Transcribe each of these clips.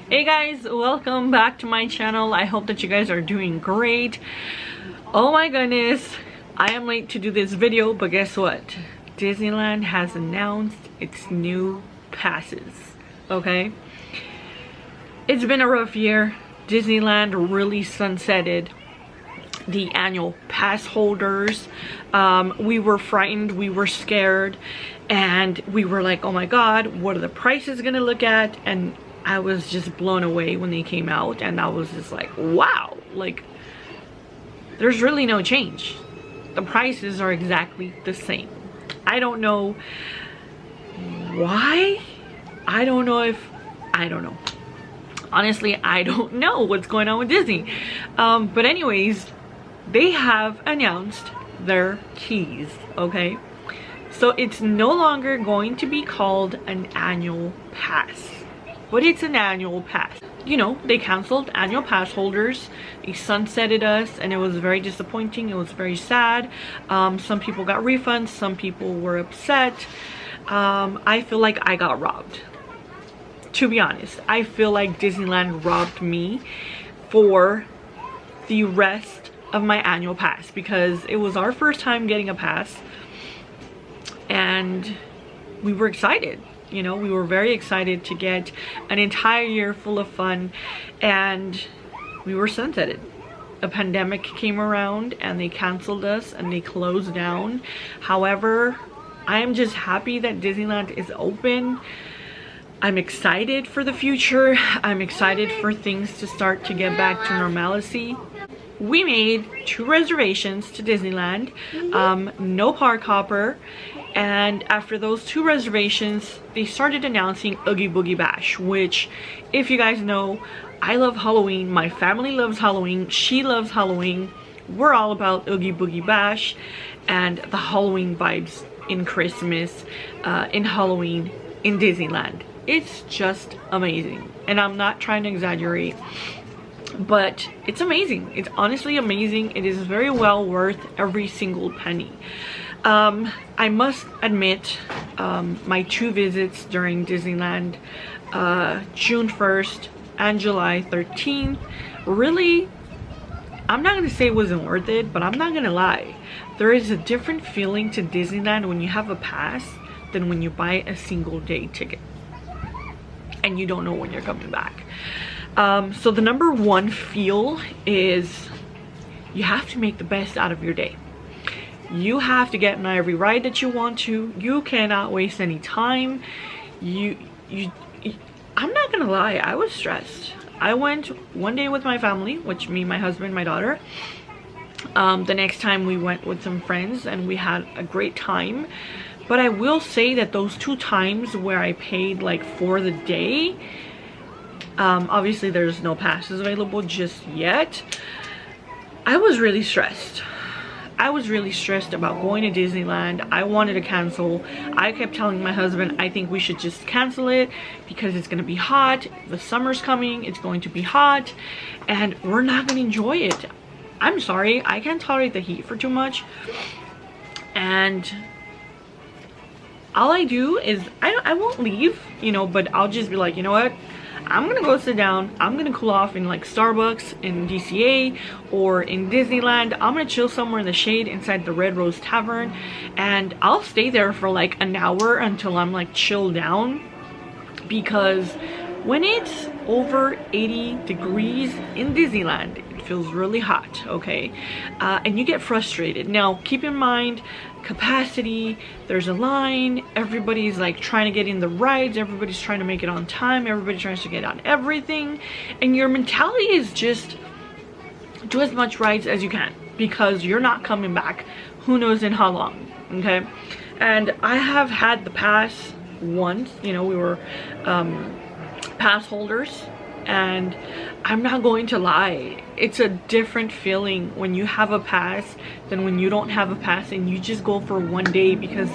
Hey guys, welcome back to my channel. I hope that you guys are doing great. Oh my goodness, I am late to do this video, but guess what? Disneyland has announced its new passes, okay? It's been a rough year. Disneyland really sunsetted the annual pass holders. We were frightened, we were scared, and we were like, oh my god, what are the prices gonna look at? And I was just blown away when they came out, and I was just like, wow, like there's really no change. The prices are exactly the same. I don't know why. I don't know. Honestly, I don't know what's going on with Disney. But anyways, they have announced their keys, okay? So it's no longer going to be called an annual pass, but it's an annual pass. You know, they canceled annual pass holders. They sunsetted us, and it was very disappointing. It was very sad. Some people got refunds, some people were upset. I feel like I got robbed. To be honest, I feel like Disneyland robbed me for the rest of my annual pass, because it was our first time getting a pass and we were excited. You know, we were very excited to get an entire year full of fun, and we were sunsetted. A pandemic came around and they canceled us and they closed down. However, I am just happy that Disneyland is open. I'm excited for the future. I'm excited for things to start to get back to normalcy. We made 2 reservations to Disneyland, no park hopper, and after those 2 reservations, they started announcing Oogie Boogie Bash, which, if you guys know, I love Halloween, my family loves Halloween, she loves Halloween, we're all about Oogie Boogie Bash and the Halloween vibes in Christmas, in Halloween, in Disneyland. It's just amazing, and I'm not trying to exaggerate, but it's amazing. It's honestly amazing. It is very well worth every single penny. I must admit, my 2 visits during Disneyland, June 1st and July 13th, really, I'm not gonna say it wasn't worth it, but I'm not gonna lie. There is a different feeling to Disneyland when you have a pass than when you buy a single day ticket and you don't know when you're coming back. So the number one feel is you have to make the best out of your day. You have to get on every ride that you want to. You cannot waste any time. I'm not gonna lie, I was stressed. I went one day with my family, which me, my husband, my daughter. The next time we went with some friends and we had a great time. But I will say that those 2 times where I paid like for the day, obviously there's no passes available just yet, I was really stressed. I was really stressed about going to Disneyland. I wanted to cancel. I kept telling my husband, I think we should just cancel it because it's gonna be hot. The summer's coming, it's going to be hot, and we're not gonna enjoy it. I'm sorry, I can't tolerate the heat for too much. And all I do is, I won't leave, you know, but I'll just be like, you know what? I'm gonna go sit down. I'm gonna cool off in like Starbucks in DCA or in Disneyland. I'm gonna chill somewhere in the shade inside the Red Rose Tavern, and I'll stay there for like an hour until I'm like chilled down, because when it's over 80 degrees in Disneyland, it feels really hot, okay? And you get frustrated. Now, keep in mind, capacity, there's a line, everybody's like trying to get in the rides, everybody's trying to make it on time, everybody tries to get on everything, and your mentality is just do as much rides as you can, because you're not coming back who knows in how long, okay? And I have had the pass once, you know, we were pass holders, and I'm not going to lie, it's a different feeling when you have a pass than when you don't have a pass and you just go for one day, because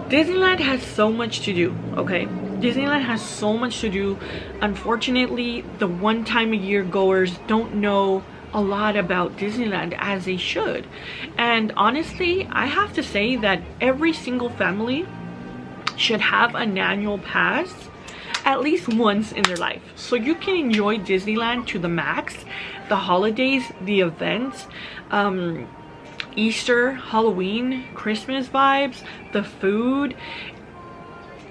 Disneyland has so much to do, okay? Disneyland has so much to do. Unfortunately, the one time a year goers don't know a lot about Disneyland as they should. And honestly, I have to say that every single family should have an annual pass at least once in their life, so you can enjoy Disneyland to the max. The holidays, the events, Easter, Halloween, Christmas vibes, the food,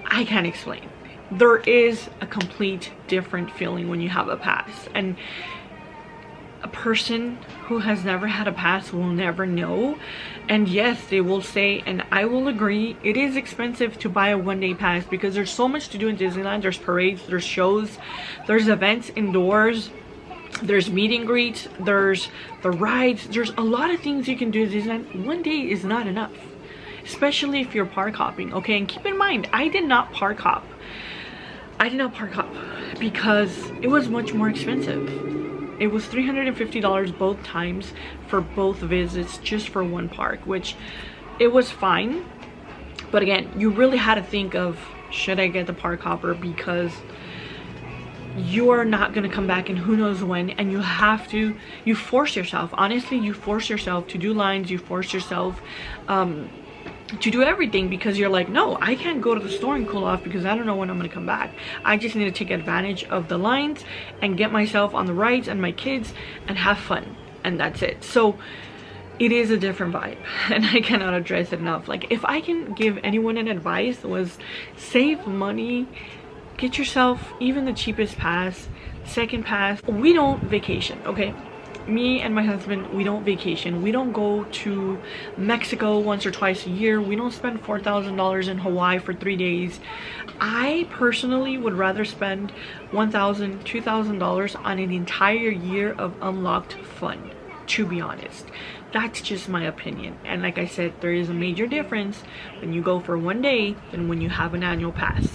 I can't explain. There is a complete different feeling when you have a pass, and a person who has never had a pass will never know. And yes, they will say, and I will agree, it is expensive to buy a one-day pass because there's so much to do in Disneyland. There's parades, there's shows, there's events indoors, there's meet and greets, there's the rides, there's a lot of things you can do in Disneyland. One day is not enough, especially if you're park hopping. Okay, and keep in mind, I did not park hop because it was much more expensive. It was $350 both times for both visits, just for one park, which it was fine. But again, you really had to think of, should I get the park hopper, because you are not going to come back in who knows when, and you force yourself, honestly, you force yourself to do lines, you force yourself to do everything, because you're like, no, I can't go to the store and cool off because I don't know when I'm going to come back. I just need to take advantage of the lines and get myself on the rides and my kids and have fun, and that's it. So it is a different vibe, and I cannot address it enough. Like, if I can give anyone an advice, was save money, get yourself even the cheapest pass, second pass. We don't vacation, okay? Me and my husband, we don't vacation. We don't go to Mexico once or twice a year. We don't spend $4,000 in Hawaii for 3 days. I personally would rather spend $1,000, $2,000 on an entire year of unlocked fun, to be honest. That's just my opinion. And like I said, there is a major difference when you go for one day than when you have an annual pass.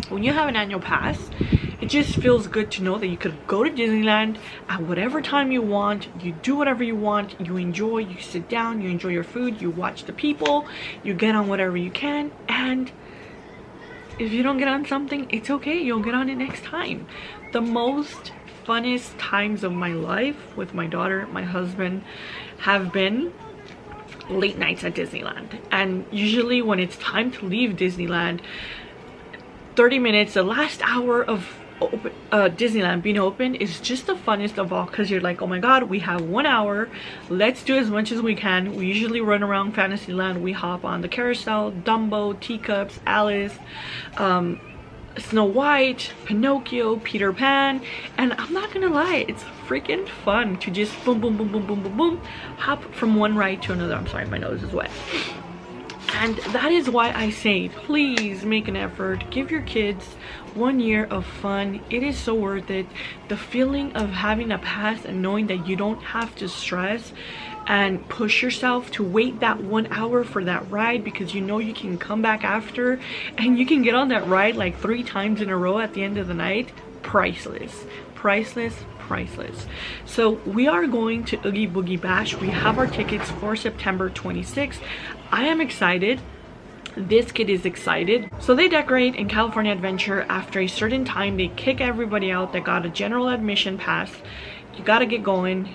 When you have an annual pass, it just feels good to know that you could go to Disneyland at whatever time you want, you do whatever you want, you enjoy, you sit down, you enjoy your food, you watch the people, you get on whatever you can, and if you don't get on something, it's okay, you'll get on it next time. The most funnest times of my life with my daughter, my husband, have been late nights at Disneyland. And usually when it's time to leave Disneyland, 30 minutes, the last hour of Disneyland being open is just the funnest of all, because you're like, oh my god, we have 1 hour, let's do as much as we can. We usually run around Fantasyland, we hop on the carousel, Dumbo, Teacups, Alice, Snow White, Pinocchio, Peter Pan, and I'm not gonna lie, it's freaking fun to just boom boom boom boom boom boom boom hop from one ride to another. I'm sorry, my nose is wet. And that is why I say, please make an effort, give your kids 1 year of fun. It is so worth it. The feeling of having a pass and knowing that you don't have to stress and push yourself to wait that 1 hour for that ride, because you know you can come back after and you can get on that ride like 3 times in a row at the end of the night. Priceless, priceless, priceless. So we are going to Oogie Boogie Bash. We have our tickets for September 26th. I am excited. This kid is excited. So they decorate in California Adventure. After a certain time, they kick everybody out that got a general admission pass. You gotta get going.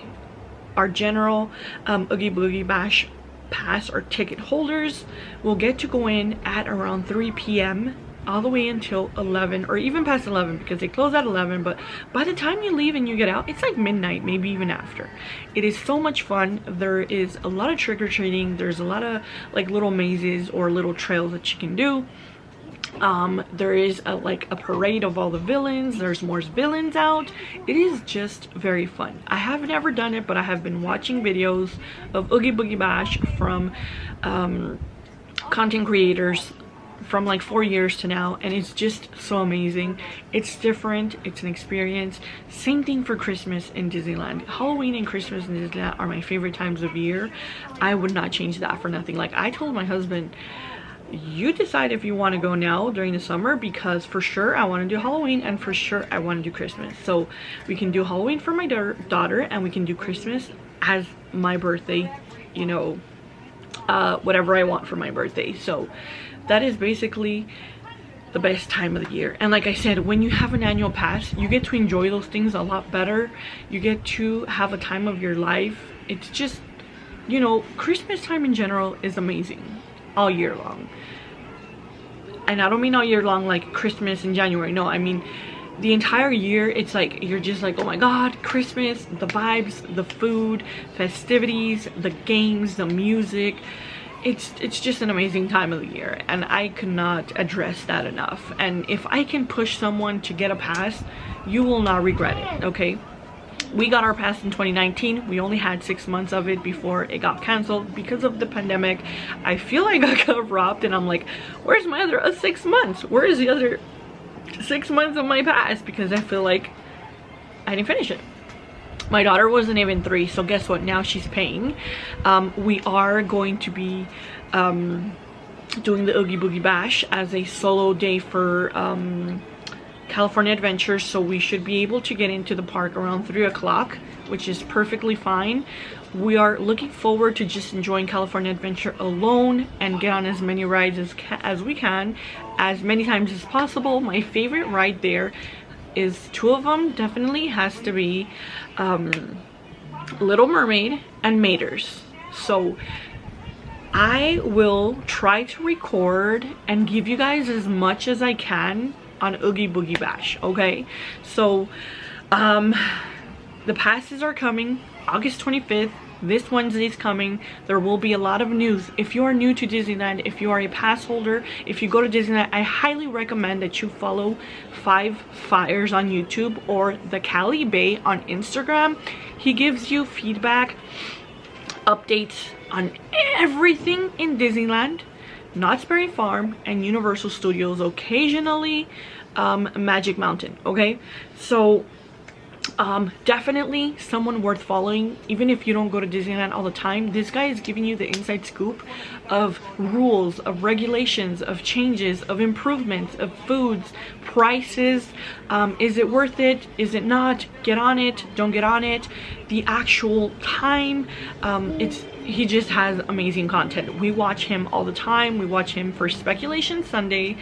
Our general Oogie Boogie Bash pass or ticket holders will get to go in at around 3 p.m. all the way until 11, or even past 11, because they close at 11. But by the time you leave and you get out, it's like midnight, maybe even after. It is so much fun. There is a lot of trick-or-treating. There's a lot of like little mazes or little trails that you can do. There is like a parade of all the villains. There's more villains out. It is just very fun. I have never done it, but I have been watching videos of Oogie Boogie Bash from content creators from like 4 years to now, and it's just so amazing. It's different, it's an experience. Same thing for Christmas in Disneyland. Halloween and Christmas in Disneyland are my favorite times of year. I would not change that for nothing. Like, I told my husband, you decide if you want to go now during the summer, because for sure I want to do Halloween and for sure I want to do Christmas. So we can do Halloween for my daughter and we can do Christmas as my birthday, you know, whatever I want for my birthday. So that is basically the best time of the year. And like I said, when you have an annual pass, you get to enjoy those things a lot better. You get to have a time of your life. It's just, you know, Christmas time in general is amazing all year long. and I don't mean all year long like Christmas in January, no, I mean the entire year. It's like you're just like, oh my god, Christmas, the vibes, the food, festivities, the games, the music. It's just an amazing time of the year, and I could not address that enough. And if I can push someone to get a pass, you will not regret it. Okay, we got our pass in 2019. We only had 6 months of it before it got canceled because of the pandemic. I feel like I got robbed, and I'm like, where's my other 6 months? Where is the other 6 months of my pass? Because I feel like I didn't finish it. My daughter wasn't even 3, so guess what? Now she's paying. We are going to be doing the Oogie Boogie Bash as a solo day for California Adventure, so we should be able to get into the park around 3 o'clock, which is perfectly fine. We are looking forward to just enjoying California Adventure alone and get on as many rides as we can, as many times as possible. My favorite ride there is 2 of them, definitely has to be Little Mermaid and Mater's. So I will try to record and give you guys as much as I can on Oogie Boogie Bash, okay? So the passes are coming August 25th. This Wednesday is coming. There will be a lot of news. If you are new to Disneyland, if you are a pass holder, if you go to Disneyland, I highly recommend that you follow 5 Fires on YouTube or the Cali Bay on Instagram. He gives you feedback, updates on everything in Disneyland, Knott's Berry Farm, and Universal Studios, occasionally Magic Mountain, okay? So definitely someone worth following. Even if you don't go to Disneyland all the time, this guy is giving you the inside scoop of rules, of regulations, of changes, of improvements, of foods, prices. Is it worth it? Is it not? Get on it, don't get on it, the actual time. He just has amazing content. We watch him all the time. We watch him for Speculation Sunday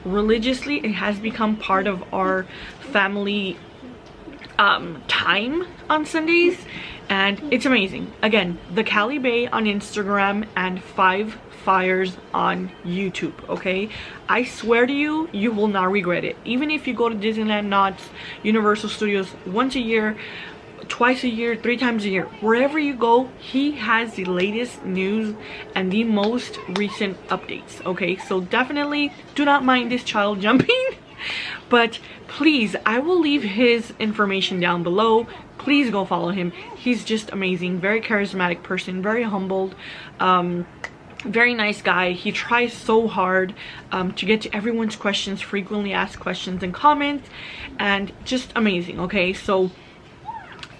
religiously. It has become part of our family time on Sundays, and it's amazing. Again, the Cali Bay on Instagram and 5 Fires on YouTube, okay? I swear to you, you will not regret it. Even if you go to Disneyland, Knott's, Universal Studios once a year, twice a year, 3 times a year, wherever you go, he has the latest news and the most recent updates, okay? So definitely do not mind this child jumping. But please, I will leave his information down below. Please go follow him. He's just amazing. Very charismatic person, very humbled, very nice guy. He tries so hard to get to everyone's questions, frequently asked questions and comments, and just amazing, okay? So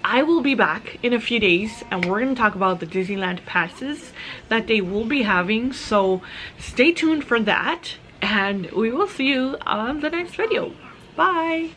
I will be back in a few days, and we're going to talk about the Disneyland passes that they will be having. So stay tuned for that, and we will see you on the next video. Bye.